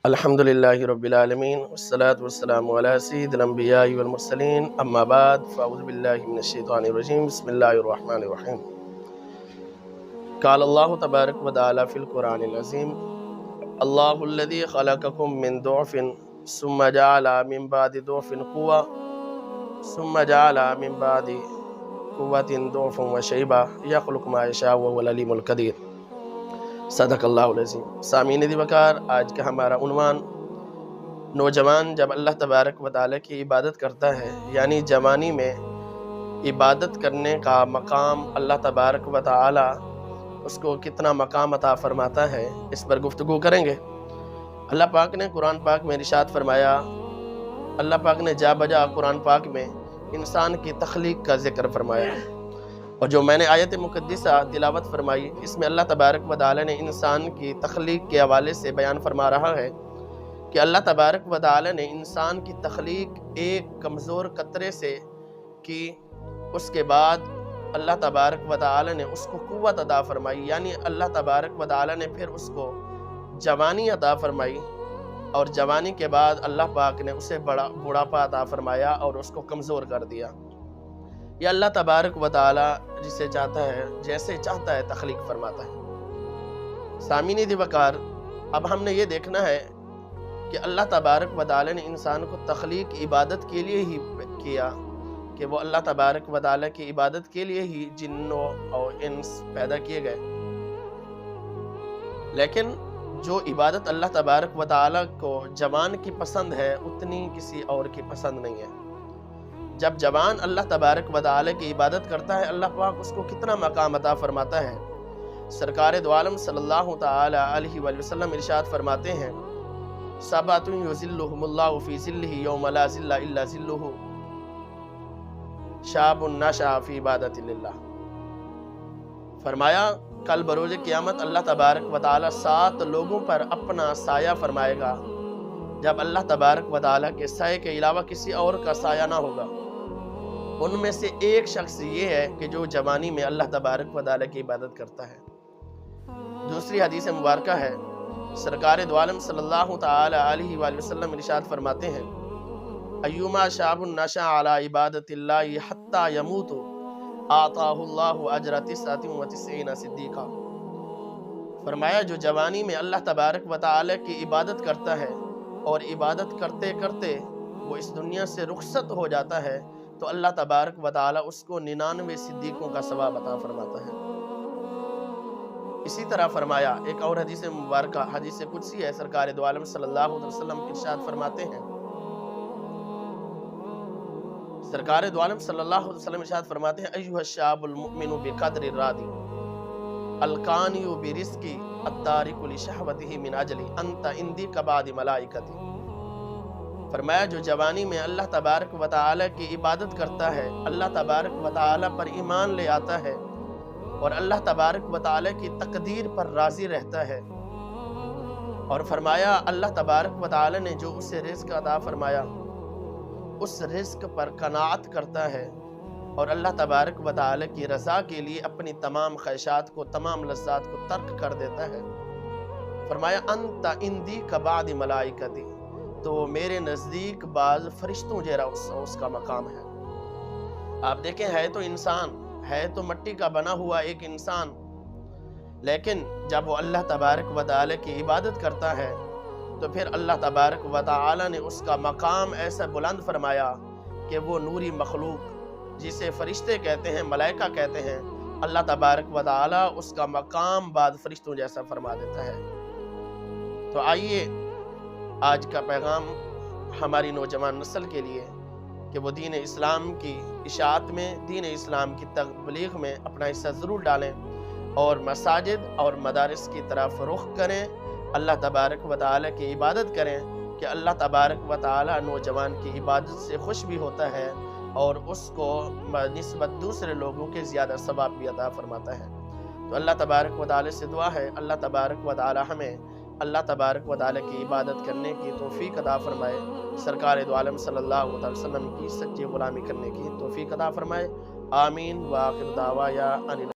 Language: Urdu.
الحمدللہ رب العالمین والصلاة والسلام علی سید الانبیاء والمرسلین اما بعد فاعوذ باللہ من الشیطان الرجیم بسم اللہ الرحمن الرحیم قال اللہ تبارک و تعالی فی القرآن العظیم اللہ الذی خلقکم من ضعف ثم جعل من بعد ضعف قوة ثم جعل من بعد قوة ضعفا وشیبا یخلق ما یشاء وهو العلیم القدیر۔ صدق اللہ العظیم۔ سامعین دی وقار، آج کا ہمارا عنوان نوجوان جب اللہ تبارک و تعالیٰ کی عبادت کرتا ہے، یعنی جوانی میں عبادت کرنے کا مقام اللہ تبارک و تعالیٰ اس کو کتنا مقام عطا فرماتا ہے، اس پر گفتگو کریں گے۔ اللہ پاک نے قرآن پاک میں ارشاد فرمایا، اللہ پاک نے جا بجا قرآن پاک میں انسان کی تخلیق کا ذکر فرمایا، اور جو میں نے آیت مقدسہ تلاوت فرمائی، اس میں اللہ تبارک و تعالی نے انسان کی تخلیق کے حوالے سے بیان فرما رہا ہے کہ اللہ تبارک و تعالی نے انسان کی تخلیق ایک کمزور قطرے سے کی، اس کے بعد اللہ تبارک و تعالی نے اس کو قوت عطا فرمائی، یعنی اللہ تبارک و تعالی نے پھر اس کو جوانی عطا فرمائی، اور جوانی کے بعد اللہ پاک نے اسے بڑھاپا عطا فرمایا اور اس کو کمزور کر دیا۔ یہ اللہ تبارک و تعالی جسے چاہتا ہے، جیسے چاہتا ہے تخلیق فرماتا ہے۔ سامعین دی وقار، اب ہم نے یہ دیکھنا ہے کہ اللہ تبارک و تعالی نے انسان کو تخلیق عبادت کے لیے ہی کیا، کہ وہ اللہ تبارک و تعالی کی عبادت کے لیے ہی جنوں اور انس پیدا کیے گئے، لیکن جو عبادت اللہ تبارک و تعالی کو جوان کی پسند ہے، اتنی کسی اور کی پسند نہیں ہے۔ جب جوان اللہ تبارک و تعالی کی عبادت کرتا ہے، اللہ پاک اس کو کتنا مقام عطا فرماتا ہے۔ سرکار دو عالم صلی اللہ تعالی علیہ وآلہ وسلم ارشاد فرماتے ہیں، سبعۃ یظلھم اللہ فی ظلہ یوم لا ظل الا ظلہ، شاب نشأ فی عبادۃ اللہ۔ فرمایا کل بروز قیامت اللہ تبارک و تعالی 7 لوگوں پر اپنا سایہ فرمائے گا، جب اللہ تبارک و تعالی کے سائے کے علاوہ کسی اور کا سایہ نہ ہوگا۔ ان میں سے ایک شخص یہ ہے کہ جو جوانی میں اللہ تبارک و تعالی کی عبادت کرتا ہے۔ دوسری حدیث مبارکہ ہے، سرکار دو عالم صلی اللہ تعالی علیہ وآلہ وسلم ارشاد فرماتے ہیں، ایما شاب نشأ علی عبادت اللہ حتی یموت آتاہ اللہ اجر 99 صدیقہ۔ فرمایا جو جوانی میں اللہ تبارک و تعالی کی عبادت کرتا ہے اور عبادت کرتے کرتے وہ اس دنیا سے رخصت ہو جاتا ہے، تو اللہ تبارک و تعالی اس کو 99 صدیقوں کا ثواب عطا فرماتا ہے۔ اسی طرح فرمایا ایک اور حدیث مبارکہ، حدیث قدسی ہے، سرکار دو عالم صلی اللہ علیہ وسلم ارشاد فرماتے ہیں، سرکار دو عالم صلی اللہ علیہ وسلم ارشاد فرماتے ہیں، ایھا الشاب المؤمن بقدر الرادی القانی برزقی التارک لشہوتہ من اجلی انت عندی کبعد ملائکتی۔ فرمایا جو جوانی میں اللہ تبارک و تعالی کی عبادت کرتا ہے، اللہ تبارک و تعالی پر ایمان لے آتا ہے اور اللہ تبارک و تعالی کی تقدیر پر راضی رہتا ہے، اور فرمایا اللہ تبارک و تعالی نے جو اسے رزق عطا فرمایا اس رزق پر قناعت کرتا ہے، اور اللہ تبارک و تعالی کی رضا کے لیے اپنی تمام خواہشات کو، تمام لذات کو ترک کر دیتا ہے۔ فرمایا انت عندی کبعد ملائکتی، تو میرے نزدیک بعض فرشتوں جیرا اس کا مقام ہے۔ آپ دیکھیں، ہے تو انسان، ہے تو مٹی کا بنا ہوا ایک انسان، لیکن جب وہ اللہ تبارک و تعالی کی عبادت کرتا ہے تو پھر اللہ تبارک و تعالی نے اس کا مقام ایسا بلند فرمایا کہ وہ نوری مخلوق جسے فرشتے کہتے ہیں، ملائکہ کہتے ہیں، اللہ تبارک و تعالی اس کا مقام بعد فرشتوں جیسا فرما دیتا ہے۔ تو آئیے آج کا پیغام ہماری نوجوان نسل کے لیے کہ وہ دین اسلام کی اشاعت میں، دین اسلام کی تبلیغ میں اپنا حصہ ضرور ڈالیں، اور مساجد اور مدارس کی طرف رخ کریں، اللہ تبارک و تعالی کی عبادت کریں، کہ اللہ تبارک و تعالی نوجوان کی عبادت سے خوش بھی ہوتا ہے اور اس کو نسبت دوسرے لوگوں کے زیادہ ثواب بھی عطا فرماتا ہے۔ تو اللہ تبارک و تعالی سے دعا ہے، اللہ تبارک و تعالی ہمیں اللہ تبارک و تعالی کی عبادت کرنے کی توفیق عطا فرمائے، سرکار دو عالم صلی اللہ علیہ وسلم کی سچی غلامی کرنے کی توفیق عطا فرمائے۔ آمین۔ وآخر دعوایا ان